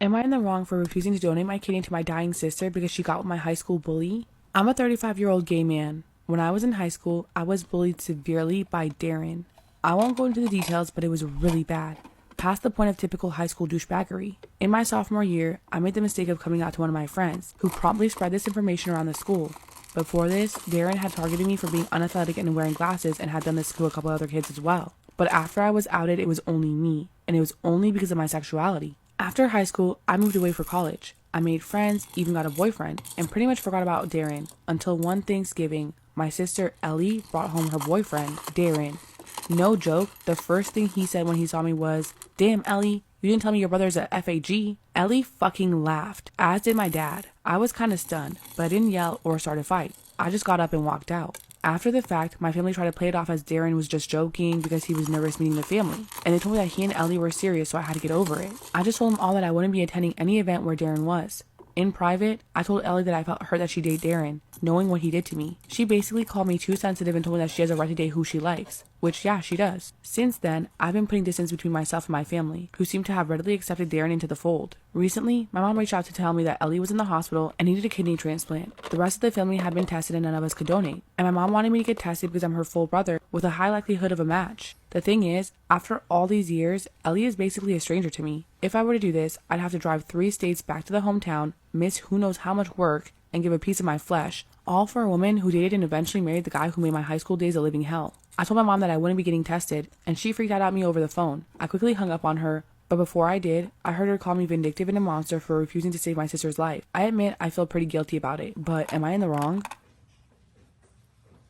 Am I in the wrong for refusing to donate my kidney to my dying sister because she got with my high school bully? I'm a 35-year-old gay man. When I was in high school, I was bullied severely by Darren. I won't go into the details, but it was really bad. Past the point of typical high school douchebaggery. In my sophomore year, I made the mistake of coming out to one of my friends, who promptly spread this information around the school. Before this, Darren had targeted me for being unathletic and wearing glasses and had done this to a couple other kids as well. But after I was outed, it was only me, and it was only because of my sexuality. After high school, I moved away for college. I made friends, even got a boyfriend, and pretty much forgot about Darren until one Thanksgiving, my sister Ellie brought home her boyfriend, Darren. No joke, the first thing he said when he saw me was, "Damn, Ellie, you didn't tell me your brother's a FAG?" Ellie fucking laughed, as did my dad. I was kinda stunned, but I didn't yell or start a fight. I just got up and walked out. After the fact, my family tried to play it off as Darren was just joking because he was nervous meeting the family, and they told me that he and Ellie were serious, so I had to get over it. I just told them all that I wouldn't be attending any event where Darren was. In private, I told Ellie that I felt hurt that she dated Darren, knowing what he did to me. She basically called me too sensitive and told me that she has a right to date who she likes. Which, yeah, she does. Since then, I've been putting distance between myself and my family, who seem to have readily accepted Darren into the fold. Recently, my mom reached out to tell me that Ellie was in the hospital and needed a kidney transplant. The rest of the family had been tested and none of us could donate. And my mom wanted me to get tested because I'm her full brother, with a high likelihood of a match. The thing is, after all these years, Ellie is basically a stranger to me. If I were to do this, I'd have to drive 3 states back to the hometown, miss who knows how much work, and give a piece of my flesh, all for a woman who dated and eventually married the guy who made my high school days a living hell. I told my mom that I wouldn't be getting tested, and she freaked out at me over the phone. I quickly hung up on her, but before I did, I heard her call me vindictive and a monster for refusing to save my sister's life. I admit I feel pretty guilty about it, but am I in the wrong?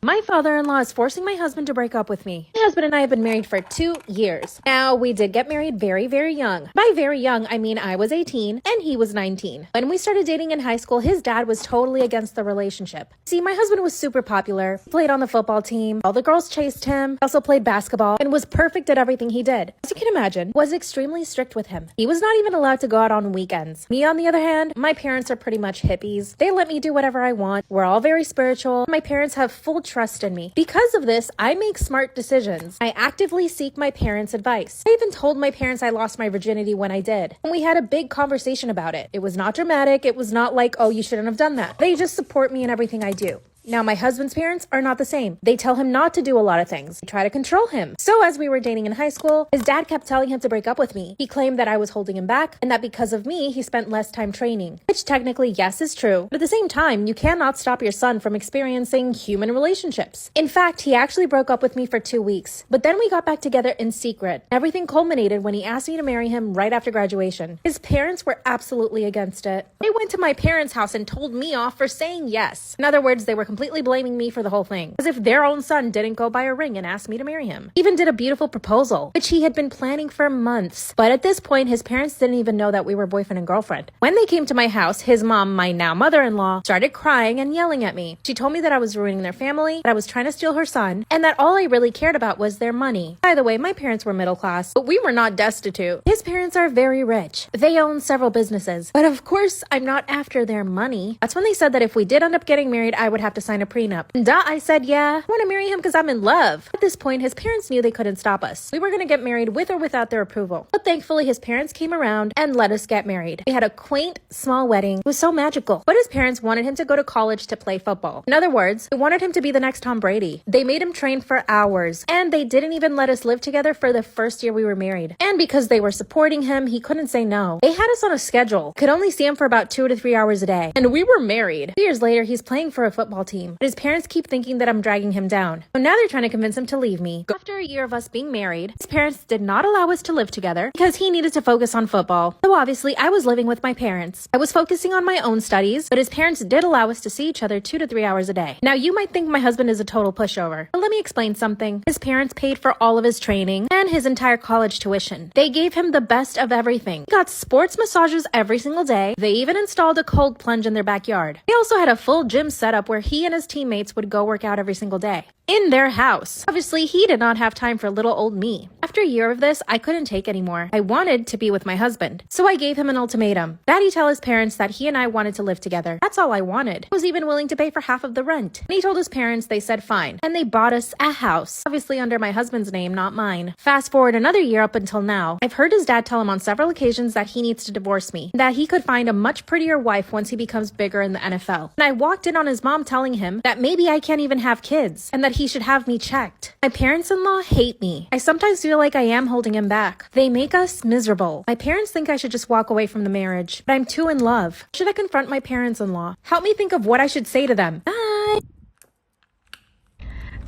My father-in-law is forcing my husband to break up with me. My husband and I have been married for 2 years. Now, we did get married very, very young. By very young, I mean I was 18 and he was 19. When we started dating in high school, his dad was totally against the relationship. See, my husband was super popular, played on the football team, all the girls chased him, also played basketball, and was perfect at everything he did. As you can imagine, was extremely strict with him. He was not even allowed to go out on weekends. Me, on the other hand, my parents are pretty much hippies. They let me do whatever I want. We're all very spiritual. My parents have full trust in me. Because of this, I make smart decisions. I actively seek my parents' advice. I even told my parents I lost my virginity when I did. And we had a big conversation about it. It was not dramatic. It was not like, oh, you shouldn't have done that. They just support me in everything I do. Now, my husband's parents are not the same. They tell him not to do a lot of things. They try to control him. So as we were dating in high school, his dad kept telling him to break up with me. He claimed that I was holding him back and that because of me, he spent less time training. Which technically, yes, is true. But at the same time, you cannot stop your son from experiencing human relationships. In fact, he actually broke up with me for 2 weeks. But then we got back together in secret. Everything culminated when he asked me to marry him right after graduation. His parents were absolutely against it. They went to my parents' house and told me off for saying yes. In other words, they were completely blaming me for the whole thing, as if their own son didn't go buy a ring and ask me to marry him. Even did a beautiful proposal, which he had been planning for months. But at this point, his parents didn't even know that we were boyfriend and girlfriend. When they came to my house, his mom, my now mother-in-law, started crying and yelling at me. She told me that I was ruining their family, that I was trying to steal her son, and that all I really cared about was their money. By the way, my parents were middle class, but we were not destitute. His parents are very rich. They own several businesses. But of course, I'm not after their money. That's when they said that if we did end up getting married, I would have to sign a prenup. I said, yeah, I want to marry him because I'm in love. At this point, his parents knew they couldn't stop us. We were going to get married with or without their approval. But thankfully, his parents came around and let us get married. We had a quaint, small wedding. It was so magical. But his parents wanted him to go to college to play football. In other words, they wanted him to be the next Tom Brady. They made him train for hours. And they didn't even let us live together for the first year we were married. And because they were supporting him, he couldn't say no. They had us on a schedule. Could only see him for about 2 to 3 hours a day. And we were married. 2 years later, he's playing for a football team. But his parents keep thinking that I'm dragging him down. So now they're trying to convince him to leave me. After a year of us being married, his parents did not allow us to live together because he needed to focus on football. So obviously, I was living with my parents. I was focusing on my own studies, but his parents did allow us to see each other 2 to 3 hours a day. Now, you might think my husband is a total pushover, but let me explain something. His parents paid for all of his training and his entire college tuition. They gave him the best of everything. He got sports massages every single day. They even installed a cold plunge in their backyard. They also had a full gym setup where he and his teammates would go work out every single day. in their house. Obviously, he did not have time for little old me. After a year of this, I couldn't take anymore. I wanted to be with my husband. So I gave him an ultimatum. That he tell his parents that he and I wanted to live together. That's all I wanted. I was even willing to pay for half of the rent. When he told his parents, they said fine. And they bought us a house. Obviously under my husband's name, not mine. Fast forward another year up until now. I've heard his dad tell him on several occasions that he needs to divorce me. That he could find a much prettier wife once he becomes bigger in the NFL. And I walked in on his mom telling him that maybe I can't even have kids. And that he should have me checked. My parents-in-law hate me. I sometimes feel like I am holding him back. They make us miserable. My parents think I should just walk away from the marriage, but I'm too in love. Should I confront my parents-in-law? Help me think of what I should say to them. Bye.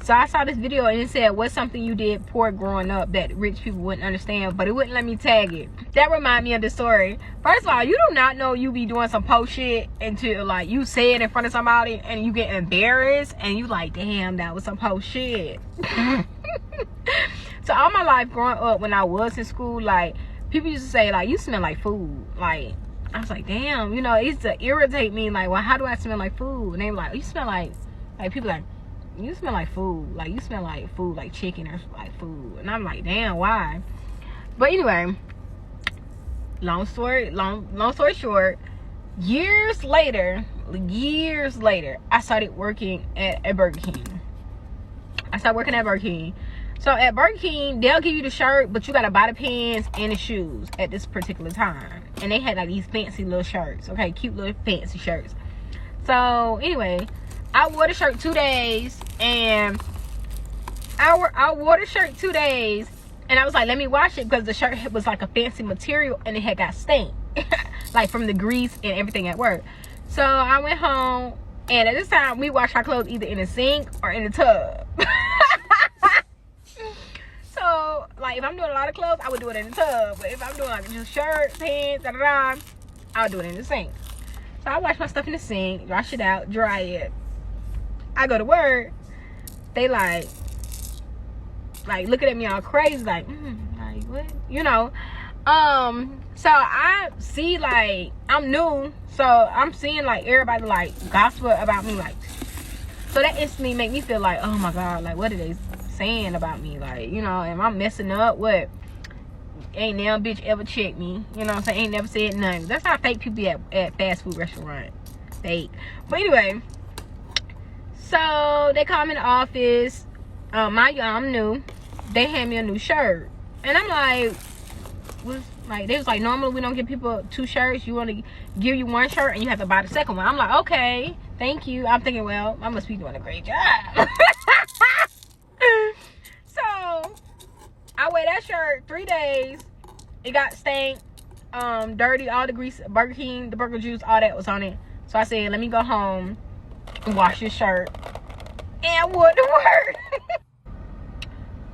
So I saw this video and it said, what's something you did poor growing up that rich people wouldn't understand, but it wouldn't let me tag it. That reminded me of the story. First of all, you do not know you be doing some post shit until like you say it in front of somebody and you get embarrassed and you like, damn, that was some post shit. So all my life growing up, when I was in school, like people used to say like, you smell like food. Like I was like, damn, you know, it used to irritate me. Like, well, how do I smell like food? And they were like, you smell like people like, you smell like food. Like, you smell like food, like chicken or like food. And I'm like, damn, why? But anyway, long story short, years later, I started working at Burger King. So at Burger King, they'll give you the shirt, but you gotta buy the pants and the shoes at this particular time. And they had like these fancy little shirts, okay, cute little fancy shirts. So anyway, I wore the shirt 2 days, and I wore the shirt 2 days, and I was like, let me wash it, because the shirt was like a fancy material, and it had got stained, like from the grease and everything at work. So I went home, and at this time, we wash our clothes either in the sink or in the tub. So, like, if I'm doing a lot of clothes, I would do it in the tub, but if I'm doing like just shirts, pants, I'll do it in the sink. So I wash my stuff in the sink, wash it out, dry it. I go to work, they like looking at me all crazy, like what, you know. So I see, like, I'm new, so I'm seeing like everybody like gossip about me, like, so that instantly make me feel like, oh my god, like what are they saying about me? Like, you know, am I messing up? What? Ain't now bitch ever checked me, you know what I'm saying? Ain't never said nothing. That's how fake people be at fast food restaurant, fake. But anyway, so they call me in the office. I'm new. They hand me a new shirt, and I'm like, they was like, normally we don't give people 2 shirts. You want to give you 1 shirt, and you have to buy the second one. I'm like, okay, thank you. I'm thinking, well, I must be doing a great job. So I wear that shirt 3 days. It got stained, dirty, all the grease, Burger King, the burger juice, all that was on it. So I said, let me go home and wash this shirt. And I wore it to work.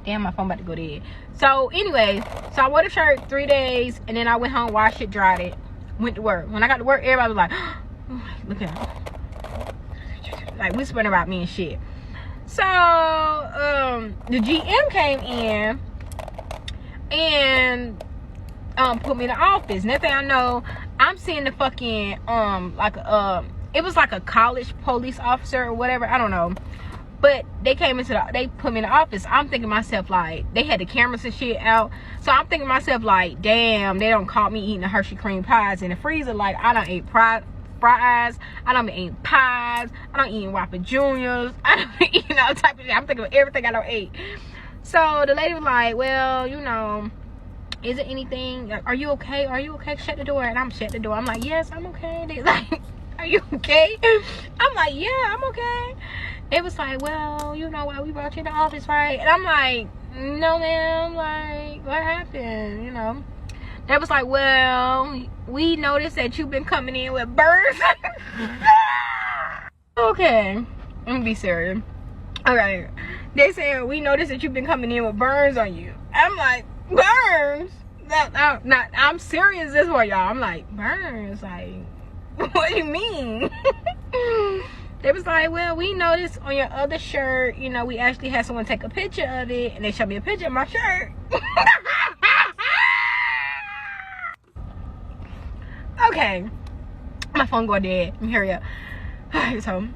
Damn, my phone about to go dead. So anyway, so I wore the shirt 3 days, and then I went home, washed it, dried it, went to work. When I got to work, everybody was like, oh, look at her, like whispering about me and shit. So the GM came in and put me in the office. Next thing I know, I'm seeing the fucking it was like a college police officer or whatever, I don't know. But they came they put me in the office. I'm thinking to myself, like, they had the cameras and shit out. So I'm thinking to myself, like, damn, they don't caught me eating the Hershey cream pies in the freezer. Like, I done ate fries, I done been eating pies, I done eating Whopper Juniors, I done been eating all type of shit. I'm thinking of everything I done ate. So the lady was like, well, you know, is it anything, like, are you okay? Shut the door. And I'm shut the door. I'm like, yes, I'm okay. They like, are you okay? I'm like, yeah, I'm okay. It was like, well, you know why we brought you in the office, right? And I'm like, no, ma'am, like, what happened, you know? They was like, well, we noticed that you've been coming in with burns. Okay, let me be serious. Okay, they said, we noticed that you've been coming in with burns on you. I'm like, burns? I'm serious this one, y'all. I'm like, burns? Like, what do you mean? They was like, well, we noticed on your other shirt, you know, we actually had someone take a picture of it, and they showed me a picture of my shirt. Okay, my phone going dead. Let me hurry up. Alright, so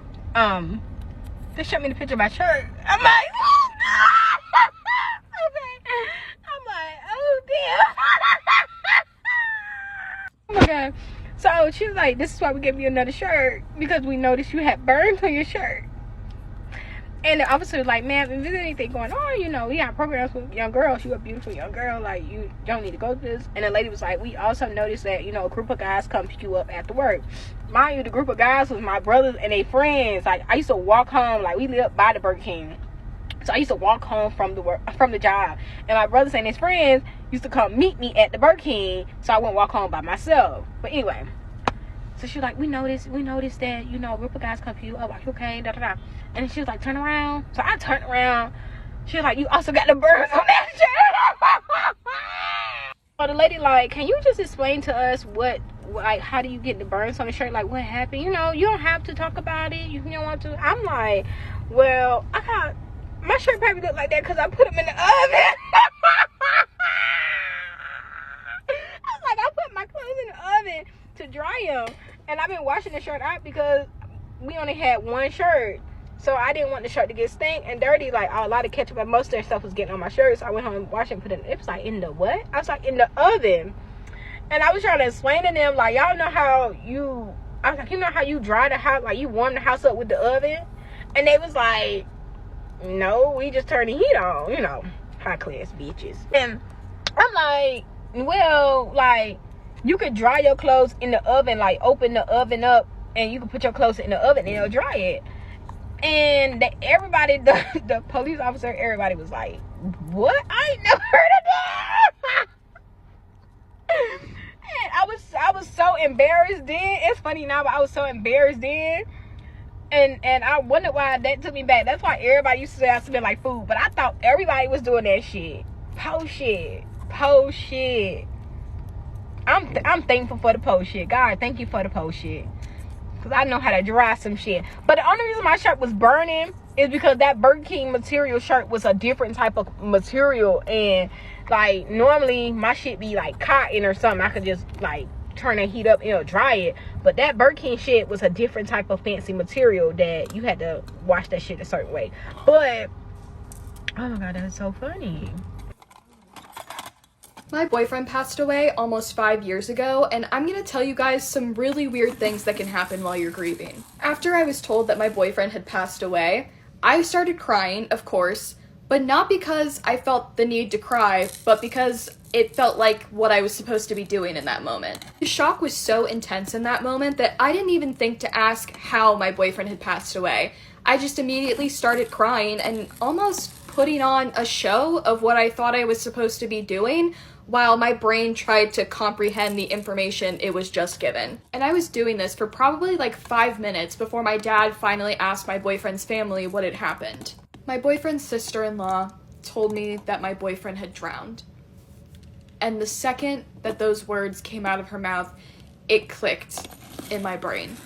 They showed me the picture of my shirt. I'm like, I'm like, oh damn. Oh my god. So she was like, this is why we gave you another shirt, because we noticed you had burns on your shirt. And the officer was like, ma'am, if there's anything going on, you know, we have programs with young girls. You're a beautiful young girl. Like, you don't need to go to this. And the lady was like, we also noticed that, you know, a group of guys come pick you up after work. Mind you, the group of guys was my brothers and their friends. Like, I used to walk home. Like, we lived by the Burger King. So I used to walk home from the job. And my brothers and his friends used to come meet me at the Burger King, so I wouldn't walk home by myself. But anyway. So she was like, we noticed that, you know, a group of guys come to you up, like, okay, da da da. And she was like, turn around. So I turned around. She was like, you also got the burns on that shirt. So the lady like, can you just explain to us how do you get the burns on the shirt? Like, what happened? You know, you don't have to talk about it. You don't want to. I'm like, well, my shirt probably look like that because I put them in the oven. I was like, I put my clothes in the oven to dry them, and I've been washing the shirt out because we only had one shirt, so I didn't want the shirt to get stink and dirty. Like, a lot of ketchup and most of their stuff was getting on my shirt, so I went home and washed it and put it was like, in the what? I was like, in the oven. And I was trying to explain to them, like, y'all know how I was like, you know how you dry the house, like you warm the house up with the oven? And they was like, no, we just turn the heat on, you know, high class bitches. And I'm like, well, like, you could dry your clothes in the oven, like open the oven up and you can put your clothes in the oven and it'll dry it. And everybody, the police officer, everybody was like, what? I ain't never heard of that. And I was so embarrassed then. It's funny now, but I was so embarrassed then. And I wonder why that took me back. That's why everybody used to say I smell like food. But I thought everybody was doing that shit. Po shit. I'm thankful for the post shit. God, thank you for the post shit. Because I know how to dry some shit. But the only reason my shirt was burning is because that Burger King material shirt was a different type of material. And, like, normally my shit be, like, cotton or something. I could just, like, turn the heat up and it'll dry it. But that Burger King shit was a different type of fancy material that you had to wash that shit a certain way. But, oh my God, that was so funny. My boyfriend passed away almost 5 years ago, and I'm gonna tell you guys some really weird things that can happen while you're grieving. After I was told that my boyfriend had passed away, I started crying, of course, but not because I felt the need to cry, but because it felt like what I was supposed to be doing in that moment. The shock was so intense in that moment that I didn't even think to ask how my boyfriend had passed away. I just immediately started crying and almost putting on a show of what I thought I was supposed to be doing, while my brain tried to comprehend the information it was just given. And I was doing this for probably like 5 minutes before my dad finally asked my boyfriend's family what had happened. My boyfriend's sister-in-law told me that my boyfriend had drowned. And the second that those words came out of her mouth, it clicked in my brain.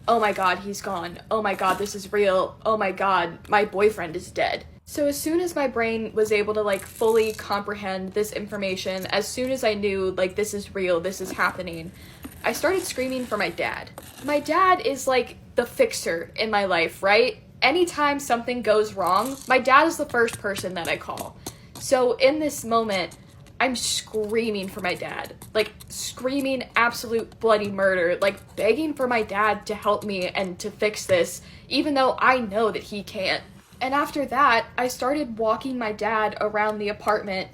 Oh my God, he's gone. Oh my God, this is real. Oh my God, my boyfriend is dead. So as soon as my brain was able to like fully comprehend this information, as soon as I knew like this is real, this is happening, I started screaming for my dad. My dad is like the fixer in my life, right? Anytime something goes wrong, my dad is the first person that I call. So in this moment, I'm screaming for my dad, like screaming absolute bloody murder, like begging for my dad to help me and to fix this, even though I know that he can't. And after that, I started walking my dad around the apartment,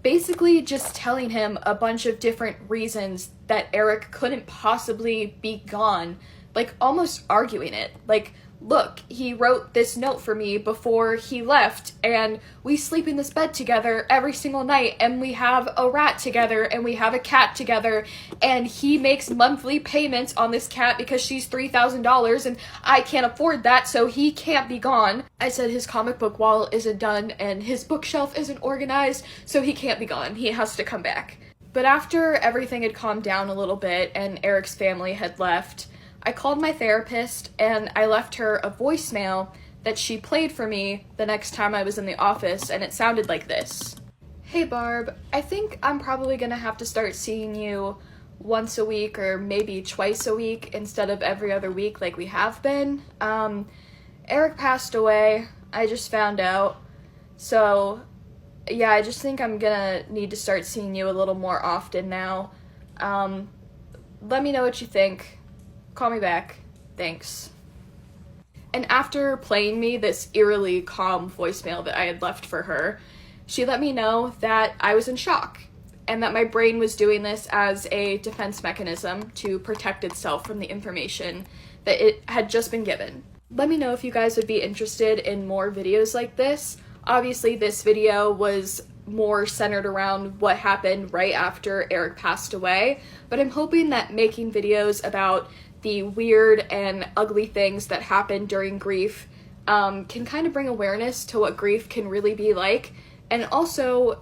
basically just telling him a bunch of different reasons that Eric couldn't possibly be gone, like almost arguing it. Like, look, he wrote this note for me before he left, and we sleep in this bed together every single night, and we have a rat together, and we have a cat together, and he makes monthly payments on this cat because she's $3,000, and I can't afford that, so he can't be gone. I said his comic book wall isn't done, and his bookshelf isn't organized, so he can't be gone. He has to come back. But after everything had calmed down a little bit, and Eric's family had left, I called my therapist and I left her a voicemail that she played for me the next time I was in the office, and it sounded like this. Hey Barb, I think I'm probably gonna have to start seeing you once a week or maybe twice a week instead of every other week like we have been. Eric passed away. I just found out. So, yeah, I just think I'm gonna need to start seeing you a little more often now. Let me know what you think. Call me back. Thanks. And after playing me this eerily calm voicemail that I had left for her, she let me know that I was in shock and that my brain was doing this as a defense mechanism to protect itself from the information that it had just been given. Let me know if you guys would be interested in more videos like this. Obviously, this video was more centered around what happened right after Eric passed away, but I'm hoping that making videos about the weird and ugly things that happen during grief can kind of bring awareness to what grief can really be like, and also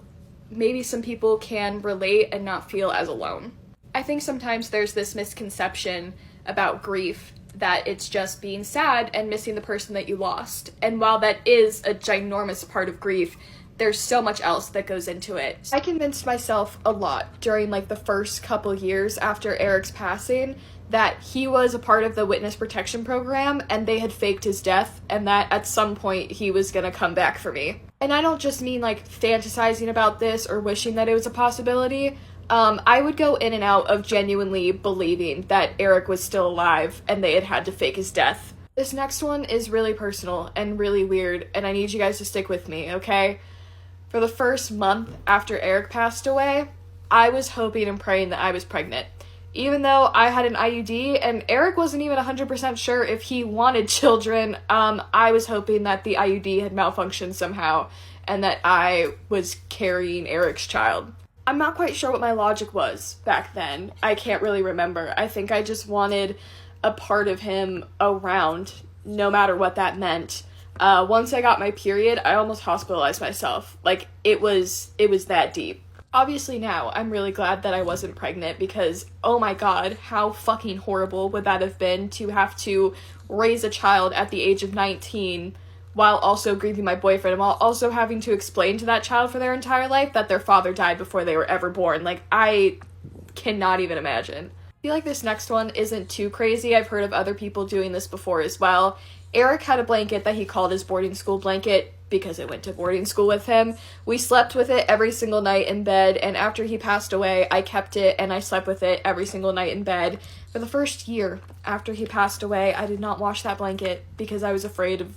maybe some people can relate and not feel as alone. I think sometimes there's this misconception about grief that it's just being sad and missing the person that you lost. And while that is a ginormous part of grief, there's so much else that goes into it. I convinced myself a lot during like the first couple years after Eric's passing that he was a part of the witness protection program and they had faked his death and that at some point he was gonna come back for me. And I don't just mean like fantasizing about this or wishing that it was a possibility. I would go in and out of genuinely believing that Eric was still alive and they had had to fake his death. This next one is really personal and really weird, and I need you guys to stick with me, okay? For the first month after Eric passed away, I was hoping and praying that I was pregnant. Even though I had an IUD and Eric wasn't even 100% sure if he wanted children, I was hoping that the IUD had malfunctioned somehow and that I was carrying Eric's child. I'm not quite sure what my logic was back then. I can't really remember. I think I just wanted a part of him around, no matter what that meant. Once I got my period, I almost hospitalized myself. Like, it was that deep. Obviously now, I'm really glad that I wasn't pregnant because, oh my god, how fucking horrible would that have been to have to raise a child at the age of 19 while also grieving my boyfriend and while also having to explain to that child for their entire life that their father died before they were ever born. Like, I cannot even imagine. I feel like this next one isn't too crazy. I've heard of other people doing this before as well. Eric had a blanket that he called his boarding school blanket because it went to boarding school with him. We slept with it every single night in bed, and after he passed away, I kept it and I slept with it every single night in bed. For the first year after he passed away, I did not wash that blanket because I was afraid of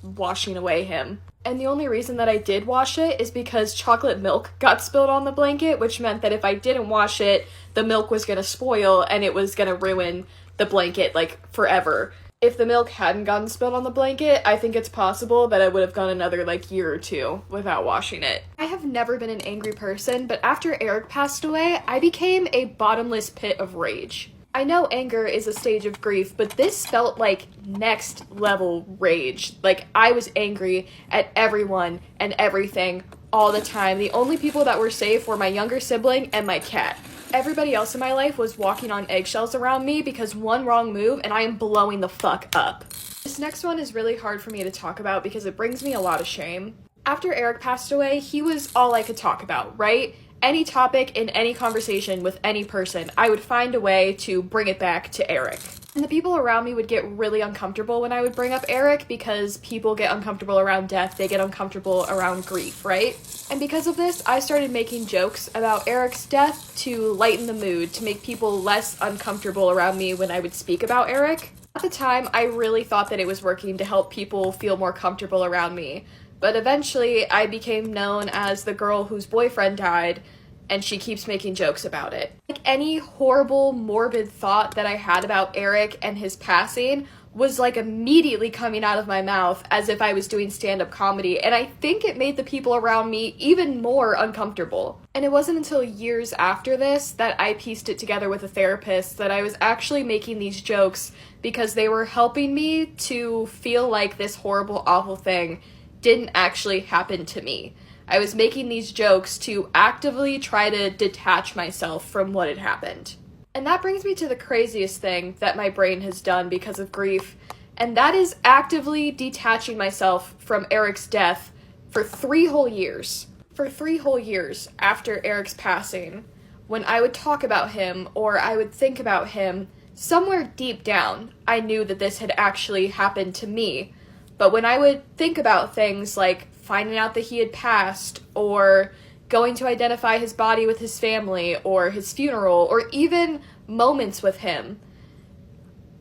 washing away him. And the only reason that I did wash it is because chocolate milk got spilled on the blanket, which meant that if I didn't wash it, the milk was gonna spoil and it was gonna ruin the blanket, like, forever. If the milk hadn't gotten spilled on the blanket, I think it's possible that I would have gone another, like, year or two without washing it. I have never been an angry person, but after Eric passed away, I became a bottomless pit of rage. I know anger is a stage of grief, but this felt like next level rage. Like, I was angry at everyone and everything all the time. The only people that were safe were my younger sibling and my cat. Everybody else in my life was walking on eggshells around me because one wrong move and I am blowing the fuck up. This next one is really hard for me to talk about because it brings me a lot of shame. After Eric passed away, he was all I could talk about, right? Any topic in any conversation with any person, I would find a way to bring it back to Eric. And the people around me would get really uncomfortable when I would bring up Eric because people get uncomfortable around death, they get uncomfortable around grief, right? And because of this, I started making jokes about Eric's death to lighten the mood, to make people less uncomfortable around me when I would speak about Eric. At the time, I really thought that it was working to help people feel more comfortable around me. But eventually, I became known as the girl whose boyfriend died, and she keeps making jokes about it. Like, any horrible, morbid thought that I had about Eric and his passing was like immediately coming out of my mouth as if I was doing stand-up comedy, and I think it made the people around me even more uncomfortable. And it wasn't until years after this that I pieced it together with a therapist that I was actually making these jokes because they were helping me to feel like this horrible, awful thing didn't actually happen to me. I was making these jokes to actively try to detach myself from what had happened. And that brings me to the craziest thing that my brain has done because of grief, and that is actively detaching myself from Eric's death for 3 whole years. For 3 whole years after Eric's passing, when I would talk about him or I would think about him, somewhere deep down, I knew that this had actually happened to me. But when I would think about things like finding out that he had passed, or going to identify his body with his family, or his funeral, or even moments with him,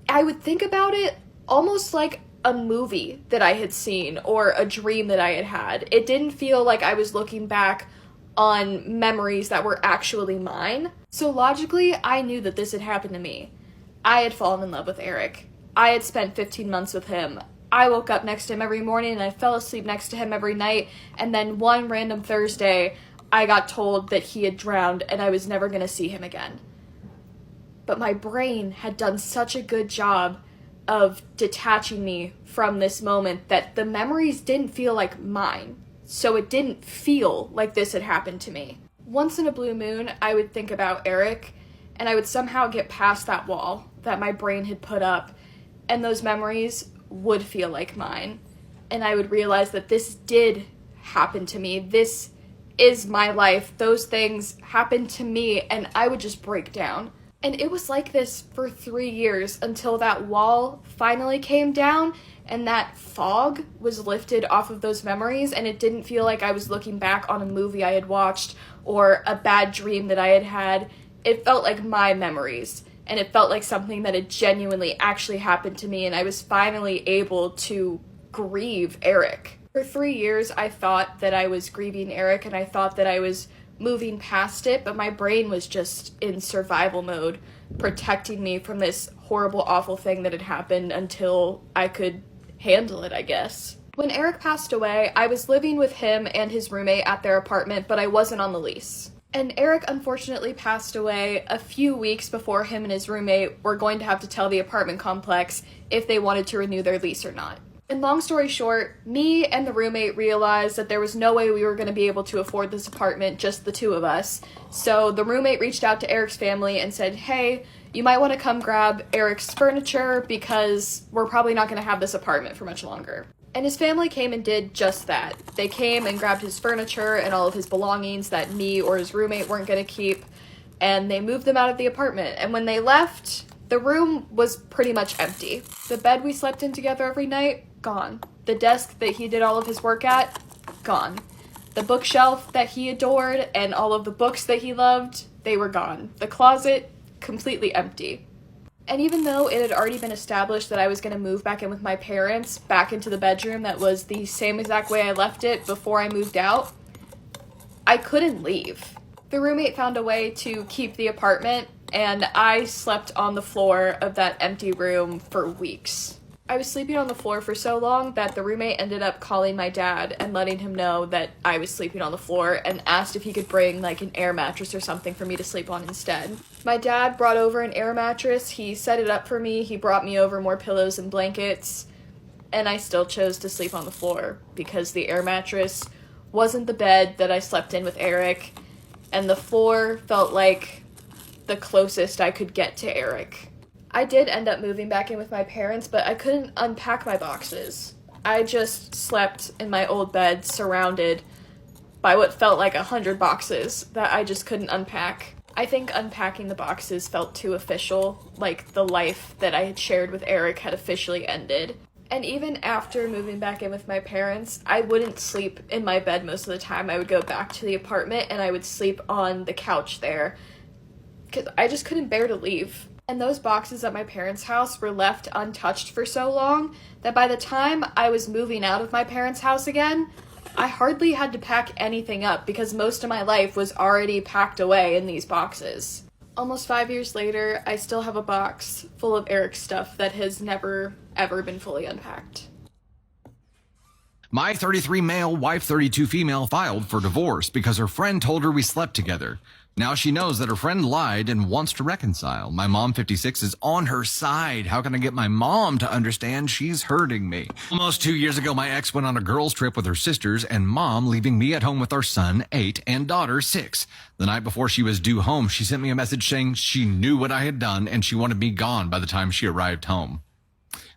I would think about it almost like a movie that I had seen or a dream that I had had. It didn't feel like I was looking back on memories that were actually mine. So logically, I knew that this had happened to me. I had fallen in love with Eric. I had spent 15 months with him. I woke up next to him every morning and I fell asleep next to him every night. And then one random Thursday, I got told that he had drowned and I was never going to see him again. But my brain had done such a good job of detaching me from this moment that the memories didn't feel like mine. So it didn't feel like this had happened to me. Once in a blue moon, I would think about Eric, and I would somehow get past that wall that my brain had put up, and those memories would feel like mine. And I would realize that this did happen to me. This is my life. Those things happened to me, and I would just break down. And it was like this for 3 years until that wall finally came down and that fog was lifted off of those memories, and it didn't feel like I was looking back on a movie I had watched or a bad dream that I had had. It felt like my memories, and it felt like something that had genuinely actually happened to me, and I was finally able to grieve Eric. For 3 years, I thought that I was grieving Eric, and I thought that I was moving past it, but my brain was just in survival mode, protecting me from this horrible, awful thing that had happened until I could handle it, I guess. When Eric passed away, I was living with him and his roommate at their apartment, but I wasn't on the lease. And Eric unfortunately passed away a few weeks before him and his roommate were going to have to tell the apartment complex if they wanted to renew their lease or not. And long story short, me and the roommate realized that there was no way we were going to be able to afford this apartment, just the two of us. So the roommate reached out to Eric's family and said, hey, you might want to come grab Eric's furniture because we're probably not going to have this apartment for much longer. And his family came and did just that. They came and grabbed his furniture and all of his belongings that me or his roommate weren't going to keep, and they moved them out of the apartment. And when they left, the room was pretty much empty. The bed we slept in together every night, gone. The desk that he did all of his work at, gone. The bookshelf that he adored and all of the books that he loved, they were gone. The closet, completely empty. And even though it had already been established that I was going to move back in with my parents, back into the bedroom that was the same exact way I left it before I moved out, I couldn't leave. The roommate found a way to keep the apartment, and I slept on the floor of that empty room for weeks. I was sleeping on the floor for so long that the roommate ended up calling my dad and letting him know that I was sleeping on the floor and asked if he could bring like an air mattress or something for me to sleep on instead. My dad brought over an air mattress, he set it up for me, he brought me over more pillows and blankets, and I still chose to sleep on the floor because the air mattress wasn't the bed that I slept in with Eric, and the floor felt like the closest I could get to Eric. I did end up moving back in with my parents, but I couldn't unpack my boxes. I just slept in my old bed surrounded by what felt like 100 boxes that I just couldn't unpack. I think unpacking the boxes felt too official, like the life that I had shared with Eric had officially ended. And even after moving back in with my parents, I wouldn't sleep in my bed most of the time. I would go back to the apartment and I would sleep on the couch there because I just couldn't bear to leave. And those boxes at my parents' house were left untouched for so long that by the time I was moving out of my parents' house again, I hardly had to pack anything up because most of my life was already packed away in these boxes. Almost 5 years later, I still have a box full of Eric's stuff that has never, ever been fully unpacked. My 33 male, wife 32 female filed for divorce because her friend told her we slept together. Now she knows that her friend lied and wants to reconcile. My mom, 56, is on her side. How can I get my mom to understand she's hurting me? Almost 2 years ago, my ex went on a girls' trip with her sisters and mom, leaving me at home with our son, 8, and daughter, 6. The night before she was due home, she sent me a message saying she knew what I had done and she wanted me gone by the time she arrived home.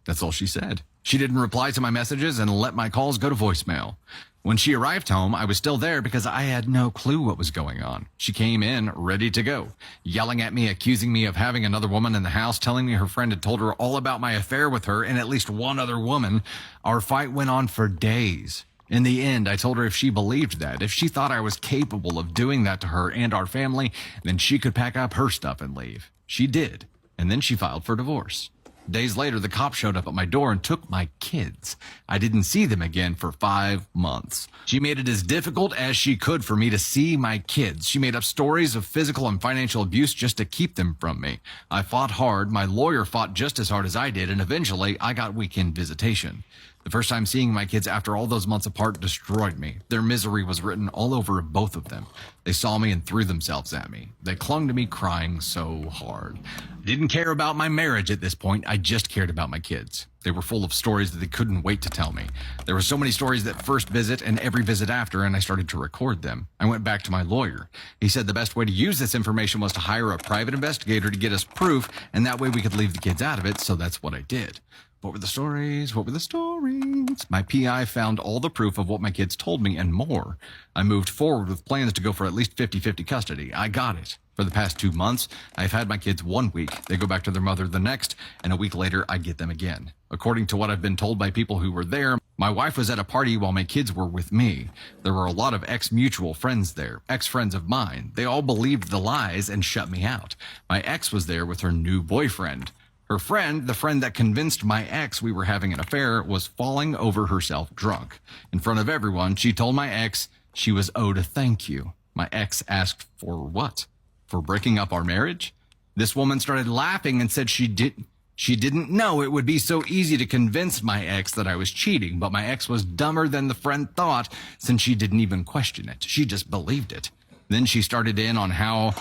That's all she said. She didn't reply to my messages and let my calls go to voicemail. When she arrived home, I was still there because I had no clue what was going on. She came in ready to go, yelling at me, accusing me of having another woman in the house, telling me her friend had told her all about my affair with her and at least one other woman. Our fight went on for days. In the end, I told her if she believed that, if she thought I was capable of doing that to her and our family, then she could pack up her stuff and leave. She did, and then she filed for divorce. Days later, the cops showed up at my door and took my kids. I didn't see them again for 5 months. She made it as difficult as she could for me to see my kids. She made up stories of physical and financial abuse just to keep them from me. I fought hard. My lawyer fought just as hard as I did, and eventually I got weekend visitation. The first time seeing my kids after all those months apart destroyed me. Their misery was written all over both of them. They saw me and threw themselves at me. They clung to me crying so hard. I didn't care about my marriage at this point. I just cared about my kids. They were full of stories that they couldn't wait to tell me. There were so many stories that first visit and every visit after, and I started to record them. I went back to my lawyer. He said the best way to use this information was to hire a private investigator to get us proof, and that way we could leave the kids out of it, so that's what I did. What were the stories? What were the stories? My PI found all the proof of what my kids told me and more. I moved forward with plans to go for at least 50-50 custody. I got it. For the past 2 months, I've had my kids 1 week. They go back to their mother the next, and a week later, I get them again. According to what I've been told by people who were there, my wife was at a party while my kids were with me. There were a lot of ex-mutual friends there, ex-friends of mine. They all believed the lies and shut me out. My ex was there with her new boyfriend. Her friend, the friend that convinced my ex we were having an affair, was falling over herself drunk. In front of everyone, she told my ex she was owed a thank you. My ex asked for what? For breaking up our marriage? This woman started laughing and said she didn't know it would be so easy to convince my ex that I was cheating, but my ex was dumber than the friend thought since she didn't even question it. She just believed it. Then she started in on how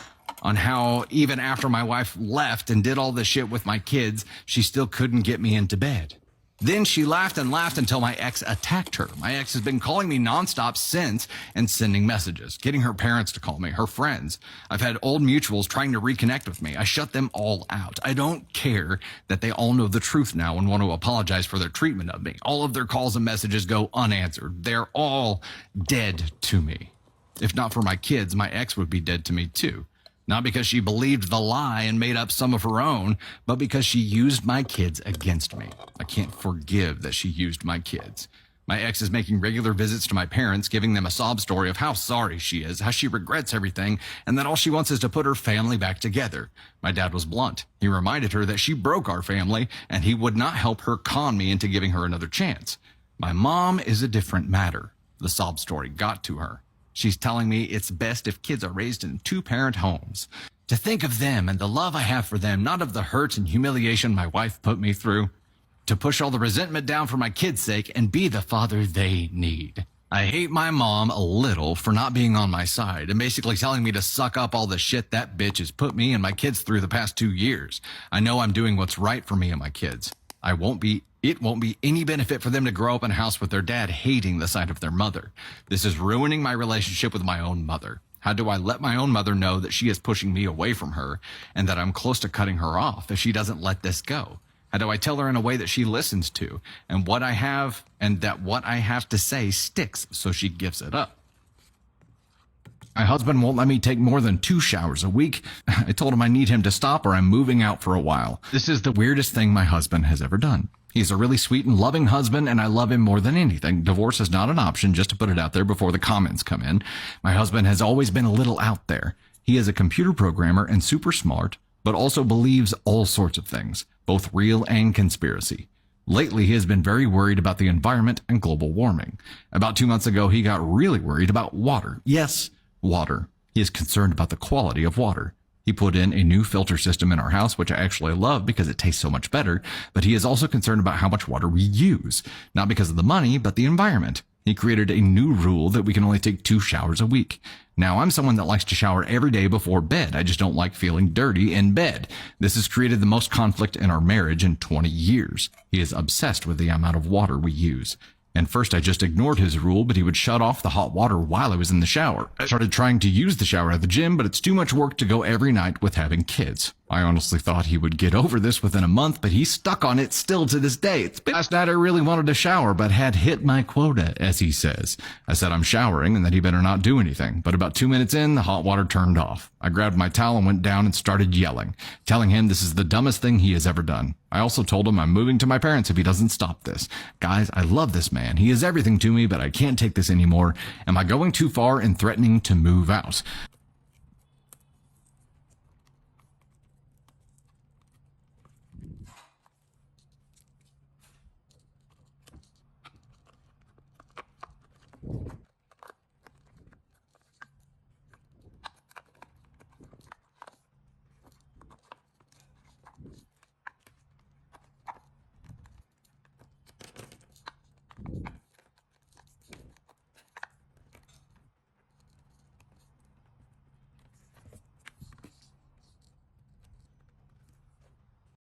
even after my wife left and did all this shit with my kids, she still couldn't get me into bed. Then she laughed and laughed until my ex attacked her. My ex has been calling me nonstop since and sending messages, getting her parents to call me, her friends. I've had old mutuals trying to reconnect with me. I shut them all out. I don't care that they all know the truth now and want to apologize for their treatment of me. All of their calls and messages go unanswered. They're all dead to me. If not for my kids, my ex would be dead to me too. Not because she believed the lie and made up some of her own, but because she used my kids against me. I can't forgive that she used my kids. My ex is making regular visits to my parents, giving them a sob story of how sorry she is, how she regrets everything, and that all she wants is to put her family back together. My dad was blunt. He reminded her that she broke our family, and he would not help her con me into giving her another chance. My mom is a different matter. The sob story got to her. She's telling me it's best if kids are raised in 2-parent homes. To think of them and the love I have for them, not of the hurt and humiliation my wife put me through. To push all the resentment down for my kids' sake and be the father they need. I hate my mom a little for not being on my side and basically telling me to suck up all the shit that bitch has put me and my kids through the past 2 years. I know I'm doing what's right for me and my kids. It won't be any benefit for them to grow up in a house with their dad hating the sight of their mother. This is ruining my relationship with my own mother. How do I let my own mother know that she is pushing me away from her and that I'm close to cutting her off if she doesn't let this go? How do I tell her in a way that she listens to and what I have to say sticks so she gives it up? My husband won't let me take more than 2 showers a week. I told him I need him to stop or I'm moving out for a while. This is the weirdest thing my husband has ever done. He's a really sweet and loving husband, and I love him more than anything. Divorce is not an option, just to put it out there before the comments come in. My husband has always been a little out there. He is a computer programmer and super smart, but also believes all sorts of things, both real and conspiracy. Lately, he has been very worried about the environment and global warming. About 2 months ago, he got really worried about water. Yes, water. He is concerned about the quality of water. He put in a new filter system in our house, which I actually love because it tastes so much better, but he is also concerned about how much water we use, not because of the money, but the environment. He created a new rule that we can only take 2 showers a week. Now, I'm someone that likes to shower every day before bed. I just don't like feeling dirty in bed. This has created the most conflict in our marriage in 20 years. He is obsessed with the amount of water we use. And first I just ignored his rule, but he would shut off the hot water while I was in the shower. I started trying to use the shower at the gym, but it's too much work to go every night with having kids. I honestly thought he would get over this within a month, but he's stuck on it still to this day. Last night I really wanted to shower, but had hit my quota, as he says. I said I'm showering and that he better not do anything, but about 2 minutes in, the hot water turned off. I grabbed my towel and went down and started yelling, telling him this is the dumbest thing he has ever done. I also told him I'm moving to my parents if he doesn't stop this. Guys, I love this man. He is everything to me, but I can't take this anymore. Am I going too far in threatening to move out?